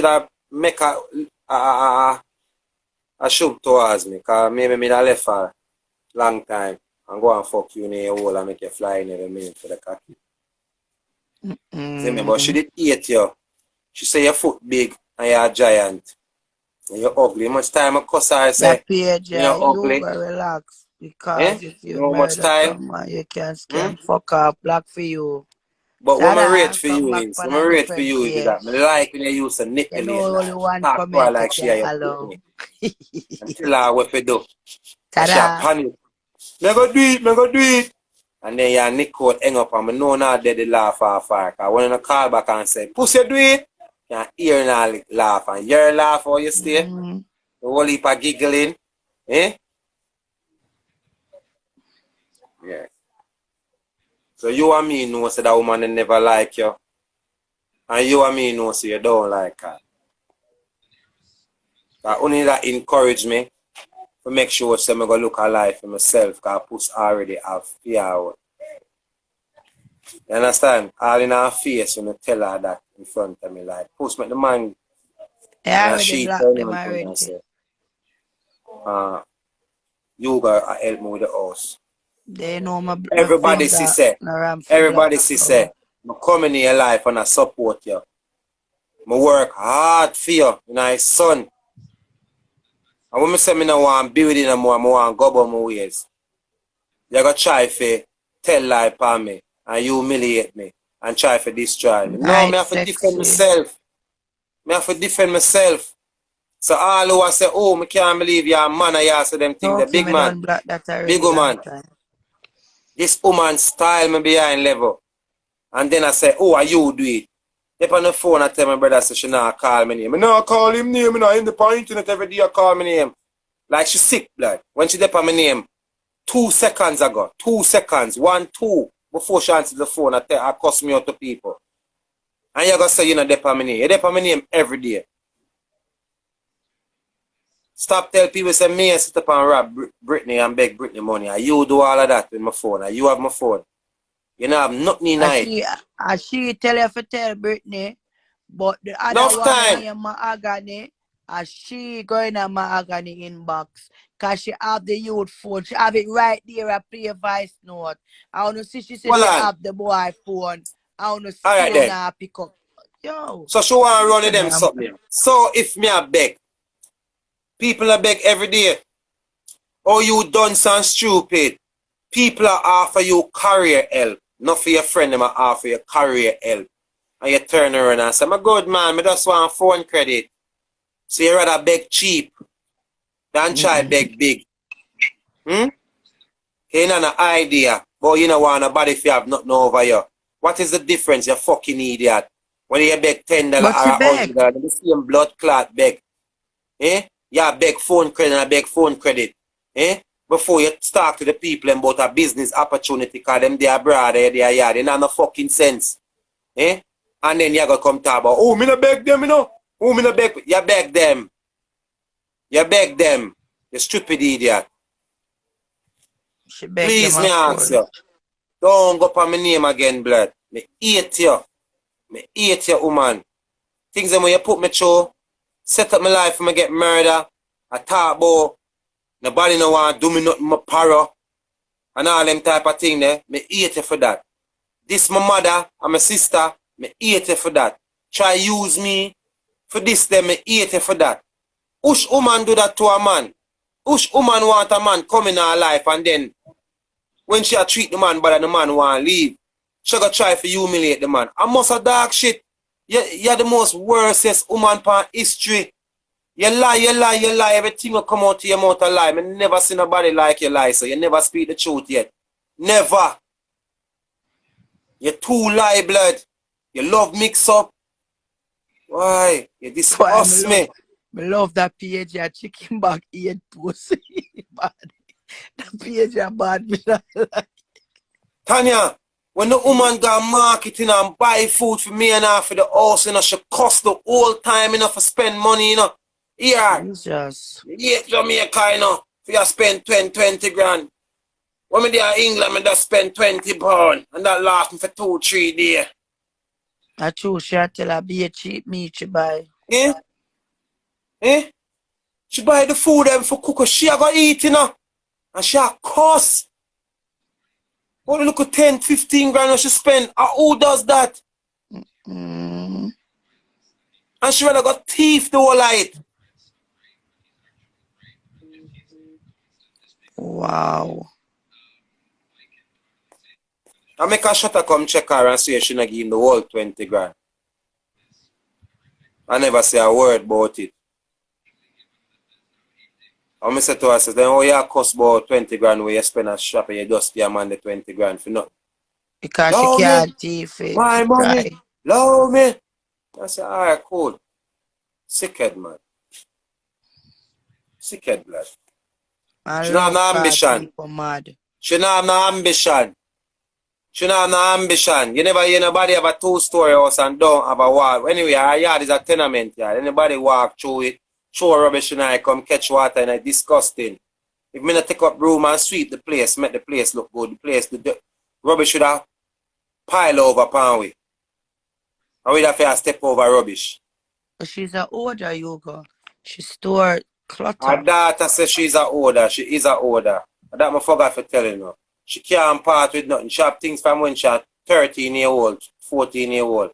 have make a shoot towards me. Because maybe me not left for a long time. And go and fuck you in your hole and make you fly in every minute for the cocky. See me? But she did hate you. She say your foot big and you're a giant. And you're ugly. Much time I cuss her, I That say, page, you know, you ugly. go relax. Eh? Because if You you know how much murder time? someone, you can Hmm? scam fuck off black for you. But what my rate Tada, for come you back is, on what a my rate for different you is that page. me like when you use a You know nipple only like one talk to her comment you like she a can your allow. Brittney. And tell her what to do. And she a Tada. panic. Me go do it, me go do it. And then your Nicole hang up and me know now they the laugh off her. Cause when I call back and say, Puss you do it, you can hear now laugh and your laugh how you stay. Mm. The whole heap of giggling. Eh? Yeah. So you and me know say that woman they never like you. And you and me know say you don't like her. Cause only that encourage me to make sure say me go look alive for myself. Cause Puss already have fear out. You understand? All in her face when I tell her that in front of me. Like, Puss make the man I and already she blocked turn them on to me and already. say, Hugo help me with the house. They know my Everybody see finger. say, No ram for block. everybody see So. say, I come in your life and I support you. I work hard for you, you know, son. And when I say I don't want to build no more, I want to go about my ways. You got to try to tell lie upon me and humiliate me and try to destroy me. No, I Night have to defend sexy. myself. I have to defend myself. So all who say, oh, I can't believe you're a man and you say them things. The Okay, big me man, done block that big already long woman, time. this woman style me behind level. And then I say, oh, are you do it? They on the phone I tell my brother so she not call me name. I not call him name, I not in the internet every day I call me name. Like she sick blood. When she dep on my name, 2 seconds ago, 2 seconds, 1, 2, before she answers the phone, I cuss me out to people. And you gonna say you know dep on my name. You dep on my name every day. Stop tell people say me and sit up and rob Brittney and beg Brittney money. And you do all of that with my phone. And you have my phone. You know have nothing in it. She tell you to tell Brittney, but the other Enough one when time. named Mahogany, she going on Mahogany inbox. Cause she have the youth phone. She have it right there. I play a voice note. I wanna see she says Hold she on. have the boy phone. I wanna Alright still then. now pick up. Yo, So she want to run listen, them something. So if me a beg, people are beg every day. Oh, you done some stupid. People are offer you career help. Not for your friend, them are offer you career help. And you turn around and say, my good man, I just want phone credit. So you rather beg cheap than try beg big. Hmm? You know no idea. But you know want nobody if you have nothing over you. What is the difference, you fucking idiot? When you beg $10 but she or beg. $100, the same blood clot beg. Eh? Yeah, beg phone credit and beg phone credit. Eh? Before you talk to the people about a business opportunity, because them they abroad, they are yard, they not no fucking sense. Eh? And then you go come talk about, oh, me no beg them, you know. Oh, me no beg, you beg them. You beg them. You stupid idiot. She beg them Please, me of ask course. you. Don't go up my name again, blood. Me hate you. Me hate you, woman. Things that when you put me through, set up my life when I get murder, I talk about, nobody no want do me nothing, my para, and all them type of thing there. Me hate you for that. This my mother and my sister, me hate you for that. Try use me for this them, me hate you for that. Which woman do that to a man? Which woman want a man come in her life and then when she a treat the man better, the man want leave. She go try to humiliate the man. I must a dark shit. You're the most worstest woman pan history. You lie, you lie, you lie. Everything will come out to your mouth a lie. I never see nobody like you lie, so you never speak the truth yet. Never. You too lie, blood. You love mix up. Why? You Boy, disgust me. me love that page, your chicken back eat pussy. Bad. That page, your bad. Me not like. Tanya, when the woman got marketing and buy food for me and her for the house, you know, she cost the whole time, you know, for spend money, you know. Here, Jesus. yeah, Jamaica, you know, for you spend 20 grand. When me there in England, me just spend £20 and that last me for 2-3 days. I true, she a tell her be a cheap meat she buy. Eh? Eh? She buy the food them for cook, she a go eat, you know. And she a cuss. Only look at 10-15 grand she spend. And who does that? Mm. And she rather got thief the whole light. Wow. I make her shut her come check her and say she not give him the whole 20 grand. I never say a word about it. And I say to her, I say, then oh you cost about 20 grand where you spend a shop and you just give a man the 20 grand for nothing. Because she Love me. can't thief it. My She money. try. Love me. I say, alright, cool. Sickhead, man. Sickhead, blood. I She not have love no call ambition. people mad. She not have no ambition. She not have no ambition. You never hear nobody have a 2-story house and don't have a wall. Anyway, our yard is a tenement yard. Anybody walk through it, throw rubbish and I come catch water and it's disgusting. If me not take up broom and sweep the place, make the place look good, the rubbish should have pile over upon we. And we have to step over rubbish. But she's an older Hugo. She store Her clutter. daughter says she's a older. She is a older. And that I forgot for telling her. She can't part with nothing. She have things from when she was 13-year-old, 14-year-old.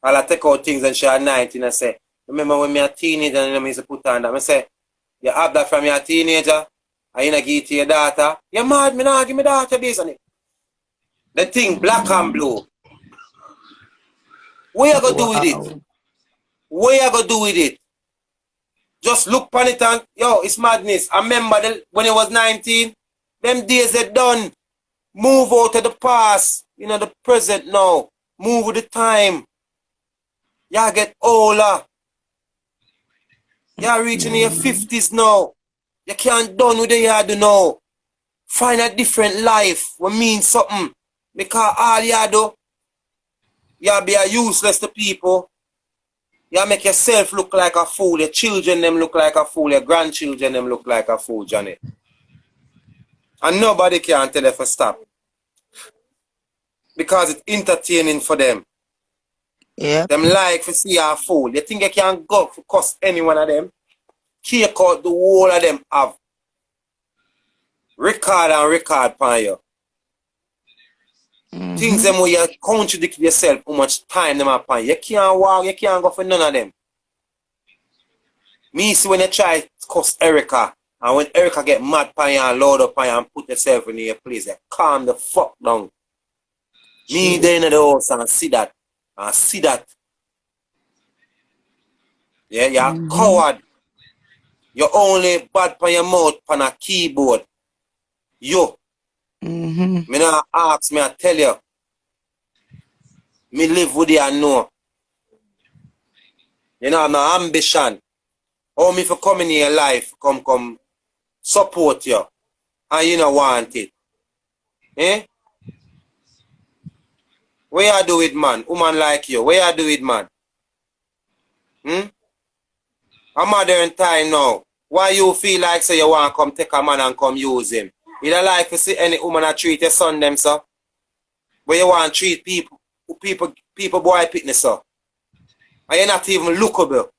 All I take out things and she was 19 and say, remember when me a teenager and I used to put on that? I say, you have that from your teenager and you not give it to your daughter? You mad? Me not give my daughter this and it. The thing black and blue. What you gonna do with it? What you gonna do with it? Just look upon it and, yo, it's madness. I remember when I was 19, them days are done. Move out of the past, you know, the present now. Move with the time. Y'all get older. Y'all reaching your 50s now. You can't done with the you do now. Find a different life what means something. Because all you do, you be a useless to people. You make yourself look like a fool. Your children them look like a fool. Your grandchildren them look like a fool, Johnny. And nobody can tell you to stop. Because it's entertaining for them. Yep. Them like to see a fool. You think you can go for cost any one of them? Cake out the whole of them have. Record and record upon you. Things them where you contradict yourself how much time them upon you. You can't walk, you can't go for none of them. Me see when you try to cuss Erica, and when Erica get mad upon you and load up on you and put yourself in your place, you calm the fuck down. Me there in the house and see that. And see that. Yeah, you're a coward. You're only bad upon your mouth on a keyboard. You. Me not ask me, I tell you. Me live with you and know. You know, I have no ambition. How me for come in your life, come support you. And you don't want it. Eh? Where you do it, man? Woman like you. Where you do it, man? A modern time now. Why you feel like say you want to come take a man and come use him? You don't like to see any woman that treat your son them, so? Where you want to treat people boy pitness, so? And you're not even lookable.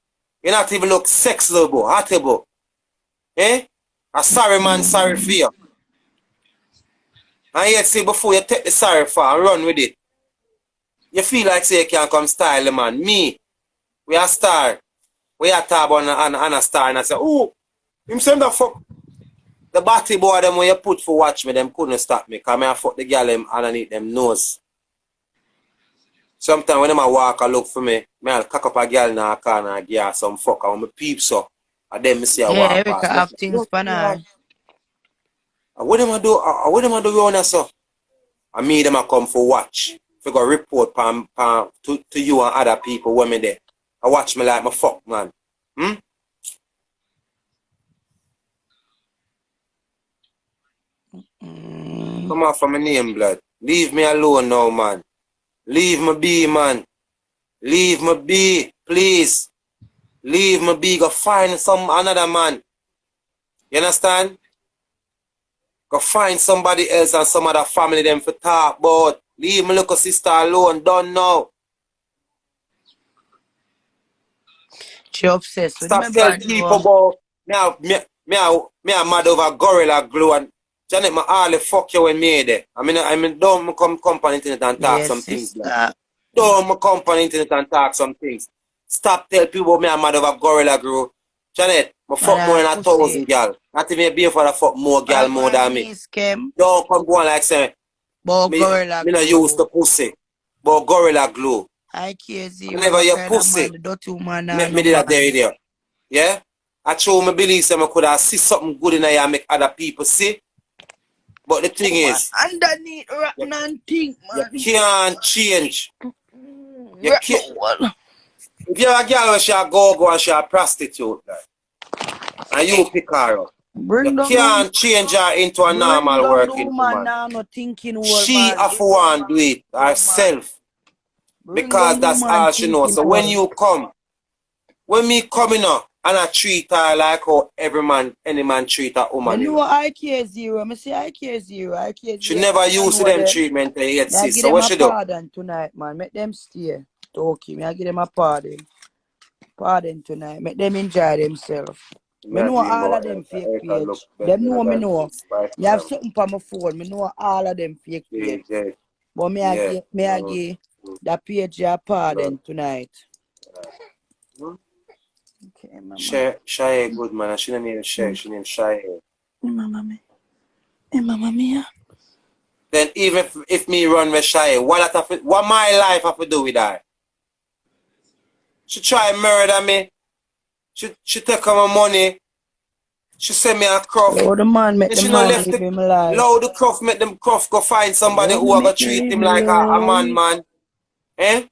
You're not even look sexable, hottable. Eh? A sorry man, sorry for you. And yet see before you take the sorry for and run with it. You feel like say you can't come style the man. Me, we are star. We are tab on a star and I say, oh, him send the fuck. The batty boy them when you put for watch me, them couldn't stop me. Cause I fuck the girl them underneath them nose. Sometimes when them a walk and look for me, I'll cock up a girl in a car and I give her some fuck and when me peep so. And then me see a walk Erica past. have things for her. And what them a do? What them a do around us so? And me them a come for watch. If go report to you and other people when me there. I watch me like my fuck man. Come off from my name, blood. Leave me alone now, man. Leave me be, man. Leave me be, please. Leave me be. Go find some another man. You understand? Go find somebody else and some other family them for talk about. Leave my little sister alone, don't know. She obsessed with my Stop telling bad people though. about me a mad over gorilla glue and Janet my all the fuck you when me there. I mean don't come on internet and talk Yes, some things like. sister. Don't come on internet and talk some things. Stop tell people me a mad over gorilla glue. Janet, I fuck more Man, than pussy. 1,000 gal. Not even be for the fuck more gal What more going than me. me, Skim? Don't come go on like say But me gorilla not use glue. the pussy. But gorilla glue. I care zero. Whenever What you kind of pussy, man? The dirty woman make and me no did that man. there. Yeah? I truly me believe some could have see something good in there and make other people see. But the thing Woman is, underneath you, rotten and think, you man. can't change. You Rotten can't. wall. If you're a girl and she a go and she a prostitute, like, and you pick her up, you Bring down the can't change her into a bring normal down the working woman woman. now, no thinking old She man. have to want to do it Woman. herself Bring because down the that's woman all she knows. thinking So when old. you come, when me coming up and I treat her like how any man treat a Me woman, you know know. I care zero. Me say I care zero. I care She zero. never I used to know them them. treatment they yet, Me I sis. give So them what a she do? pardon tonight, man. Make them stay. Okay, me I give them a pardon. Pardon tonight. Make them enjoy themselves. Me Me a know dream all of about them fake Erica look page. better Them know me than know. this by You have far. something for my phone. Me know all of them fake page. JJ. But Yeah. me I give that page a Blood. pardon tonight. Hmm? Okay, mama. Shy good man. She don't name Shay. She named Shy. Mama me. Hey, mama mia. Then even if me run with Shy, what my life have to do with that? She try murder me. She take my money. She send me a croft. Oh, the man make And the she not man left live the him life. load the croft, make them croft go find somebody Oh, me who are gonna make me treat live him me like a life. man. Eh?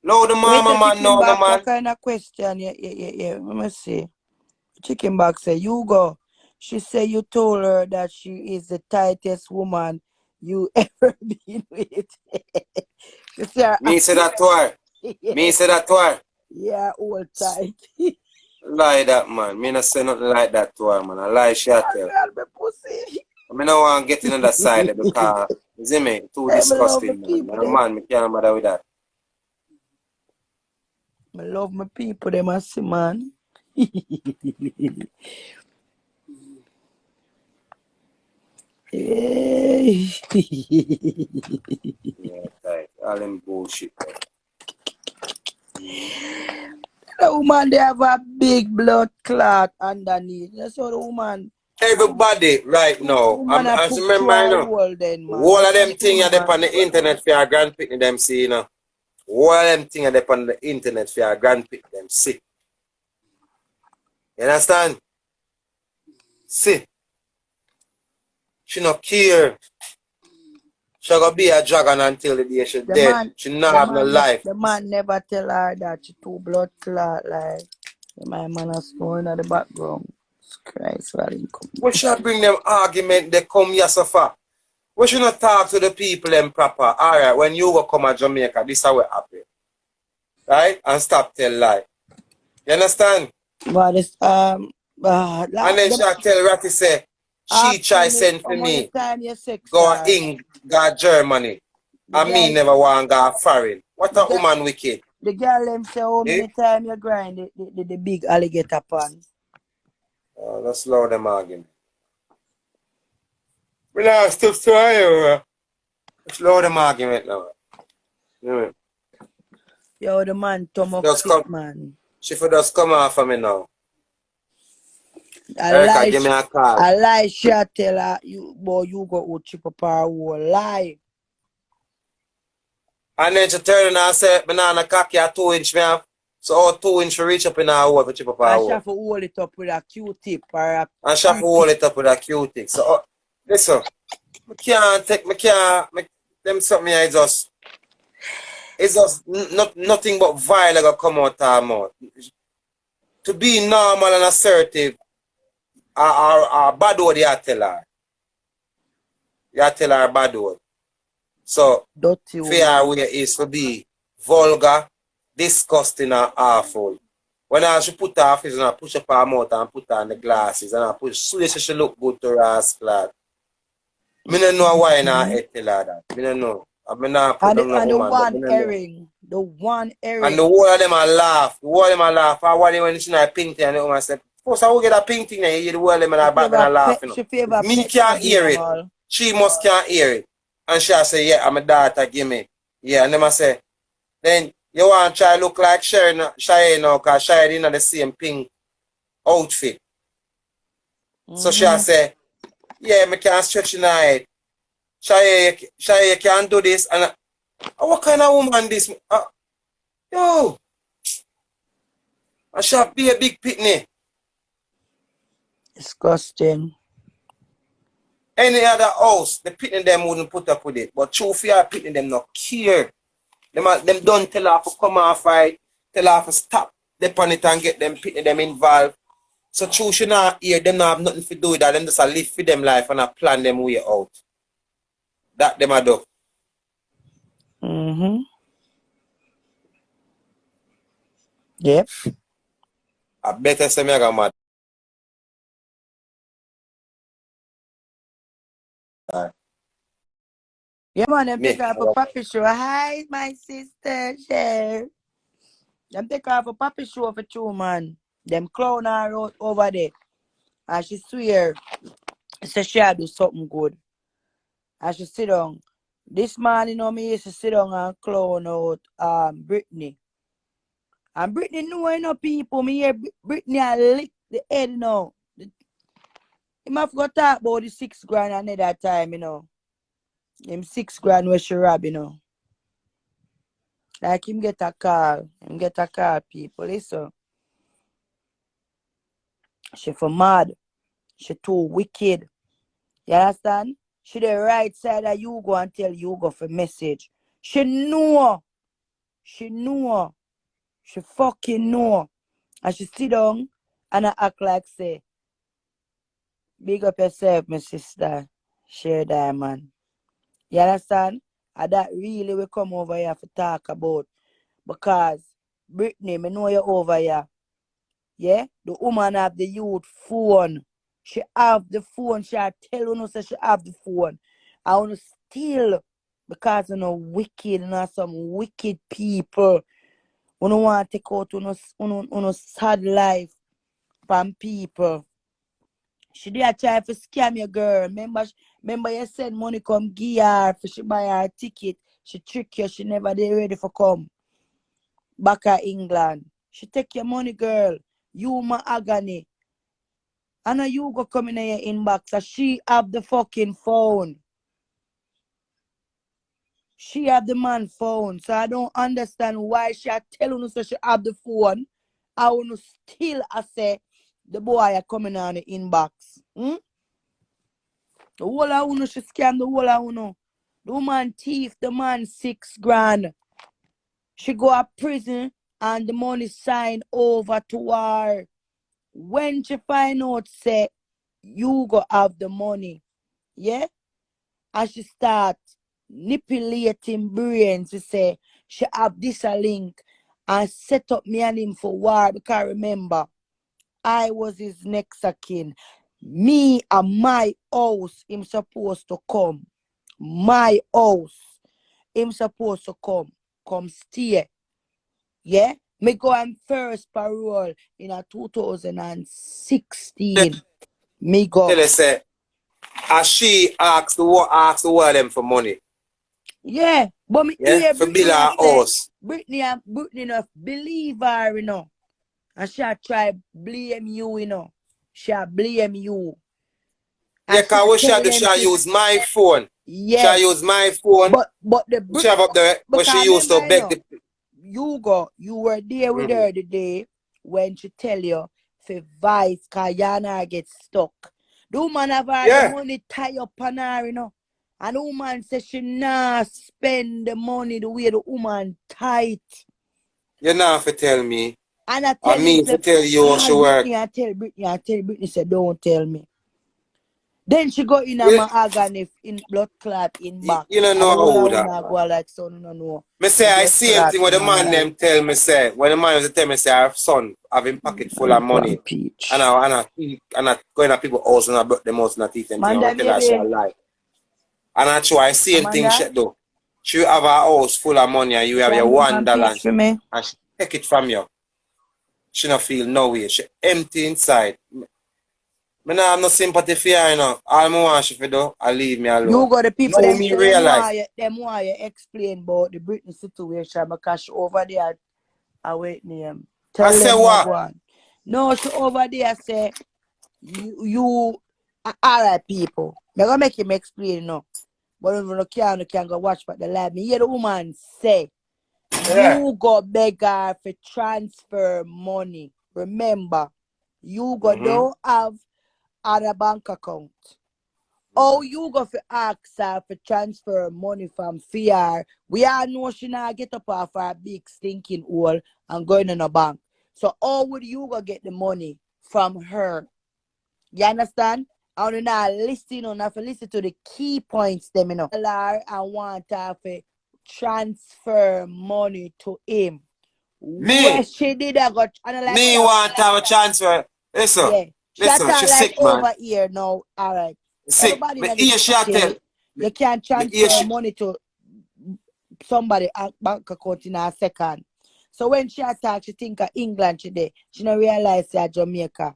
Load the Wait mama a man chicken know the box, what man. kind of question? Yeah. Let me see. Chicken box say, Hugo. She say you told her that she is the tightest woman you ever been with. She say her Me say that to her. Me say that to her. yeah, all tight. Lie that man. Me not say nothing like that to her man. I lie she a tell. Girl, me pussy. I don't want to get in on the side because you see me too I love my disgusting man. people Man, them. man, me can't bother with that. I love my people them I see man. Hey. Yeah, tight. All them bullshit. The woman they have a big blood clot underneath. That's how the woman Everybody right now, woman I I put through remember, you her know, wall then man. all What of them happened to things are there woman? on the internet for your grandpicking them see, you know. All of them things are there on the internet for your grandpick them see. You understand? See, she not care. She gonna be a dragon until the day she dead. She not have no life. The man never tell her that she too blood clot like my man is snoring at the background. Christ, well, We should bring them argument they come here so far. We should not talk to the people them proper. Alright, when you go come to Jamaica, this is how it happen. Right? And stop tell lie. You understand? but it's And then she tell Ratty say, she try asking me send how for many me. time you sex Go her. go Germany. The And me girl never want go foreign. What a woman wicked. the girl them say how Eh? many time you grind the big alligator pan. Let's slow them argument. We now stuff to her. Slow them argument now. Yeah. Yo, the man stomach Just sick come. man. She for just come off of me now. I Erica, give me a call. lie she a tell her you boy you go out chip up her whole lie. And then she turn and say, banana cocky a 2 inch me have. So all 2 inch she reach up in her hole for chip up her And she hole. have to hold it up with a Q-tip or a And she have to hold it up with a Q-tip. So listen, them something here is it's just nothing but vile gonna come out her mouth. To be normal and assertive, bad word you tell her. You tell her bad word. So dirty fair woman. way is to be vulgar, disgusting and awful. When she put her face and I push up her mouth and put her on the glasses and I push so she look good to her ass flat. Me don't know why not tell her that. Me don't know. I mean, not put down no And the woman, but me one don't know. herring. The one And the herring. whole of them a laugh. The whole of them a laugh. I want when she not pink thing and the woman said, Puss, I will get a pink thing and you hear the whole of them in She her back and favor a laugh, pet. you know. She If favor me pet can't hear it, abnormal. she must can't hear it. And she say, yeah, I'm a daughter, give me. Yeah, and them I say, then you want to try look like Shay now, because Shay in the same pink outfit. So she say, yeah, me can't stretch in her head. Shay, you can't do this. And what kind of woman this? Yo, I shall be a big pitney. Disgusting. Any other house, the pitney them wouldn't put up with it. But true for your pitney them not care. Them don't tell her to come off fight, tell her to stop upon it and get them pitney them involved. So true she not hear, them not have nothing to do with that. Them just a live for them life and a plan them way out. That them a do. Yep. I better say me I got mad. Yeah, man, them Me. take her for puppy show. Hi, my sister, Cher. Them take her for puppy show for 2 man. Them clown her out over there. And she swear, say she'll do something good. And she sit down. This man, you know, me used to sit down and clown out Brittney. And Brittney know, you know, people. Me hear Brittney a lick the head, you know. He must go talk about the 6 grand another time, you know. Him 6 grand where she rob, you know. Like him get a call. Him get a call, people. Listen. She for mad. She too wicked. You understand? She the right side of Hugo and tell Hugo for message. She know. She know. She fucking know. And she sit down and I act like say, big up yourself, my sister. Share diamond. You understand? And that really will come over here to talk about. Because Brittney, me know you over here. Yeah? The woman have the youth phone. She have the phone. She tell you say she have the phone. I want to steal because you know wicked and some wicked people. We don't want to take out on sad life from people. She did try to scam your girl. Remember you send money come give her for she buy her ticket. She trick you. She never did ready for come back at England. She take your money, girl. You my agony. I know you go come in your inbox. So she have the fucking phone. She have the man phone. So I don't understand why she are telling us that she have the phone. I want to still say the boy are coming on the inbox. The whole I want she scam the whole I want. The woman thief, the man 6 grand. She go to prison and the money signed over to her. When she find out, say, you go have the money, yeah? And she start manipulating brains to say, she have this a link and set up me and him for war. Because remember, I was his next of kin. Me and my house, him supposed to come. My house, him supposed to come stay, yeah? Me go on first parole in a 2016. Me go. Tell her say, as she asked the whole of them for money. Yeah, but me Yeah, hear for Brittney build her say, house. Brittney enough believe her, you know. And she try blame you, you know. She blame you. Yeah, And because what she tell do, them she use my phone. yeah. She use my phone. But the She have up there, but she used to beg the... you were there with her the day when she tell you for vice Kayana get stuck. The woman have her the money tie up on her, you know. And the woman says she not spend the money the way the woman tight. You know have to tell me. And I tell me to tell you how she work. I tell Brittney say don't tell me. Then she go in a mahogany in blood clot in back. You don't And know all how I that, wanna go like so no. Me say I see anything what the man them tell me say. When the man was tell me say our son have him pocket full of money. And I go in a people's house and I broke them house and I teach them man, thing. I tell her she a lie. And I try same thing Amanda, she do. She have a house full of money and you have your can you one $1 page for me? and she take it from you. She not feel no way. She empty inside. Me not have no sympathy for her, you know. All I want she to do, I leave me alone. You got the people Now them me say realize. them want you explain about the Brittney situation because she over there at Whitney. I Tell say them what what? go on. No, she over there say you alright people. Me gonna make him explain now. But if you can go watch but the live. Me hear the woman say Yeah. you go beg her for transfer money. Remember, you go don't have other bank account. Oh, you go for ask her for transfer money from fear. We all know she not get up off her big stinking hole and going in a bank. So how would you go get the money from her? You understand? I want to now listen on have to listen to the key points them, you know. I want her to transfer money to him. Where Me. she did I got analyze. Me want to have a transfer. Listen. Yeah. She Listen, talk she like sick, man. over here now. All right. Sick. Everybody Me in hear this she a tell. country, you can't Me hear transfer she. money to somebody at bank account in a second. So when she attack, she think of England today. She don't realize that Jamaica.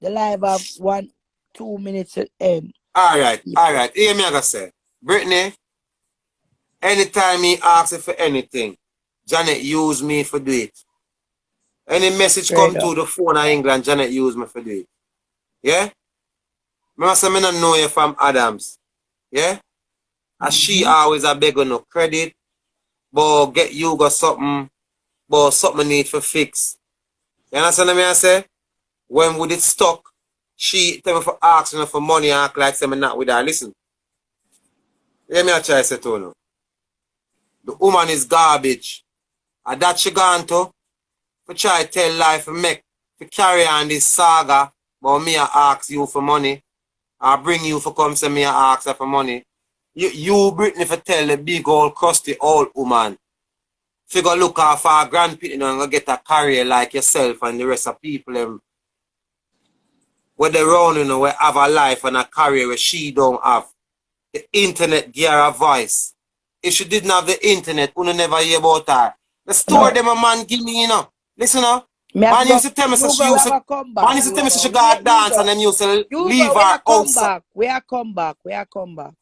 The live have 1-2 minutes to end. Alright. Hear me I gotta say. Brittney, anytime he asks her for anything, Janet use me for do it. Any message come Straight up. to the phone of England, Janet use me for do it. Yeah? Me must say me not know you from Adams. Yeah? And she always a beg on no credit, but get you got something, but something need for fix. You understand what I say? When we did stuck, she tell me for asking her for money and act like say me not with her. Listen. Hear me a try say to you. The woman is garbage. And that she gone to, for try tell life for make, for carry on this saga, but me I ask you for money. I bring you for come say me I ask her for money. You Brittney for tell the big old crusty old woman. Figure look after our grandparents and go get a career like yourself and the rest of people where they run, you know, where have a life and a career where she don't have. The internet give her a voice. If she didn't have the internet, we would never hear about her. The story them a man give me, you know. Listen now. Me have to Man go. used to tell me so she Hugo, we used have to to come back. man used to tell me so she Hugo, got dance Hugo, and then used to leave Hugo, we her are come house. back. We are come back. We are come back.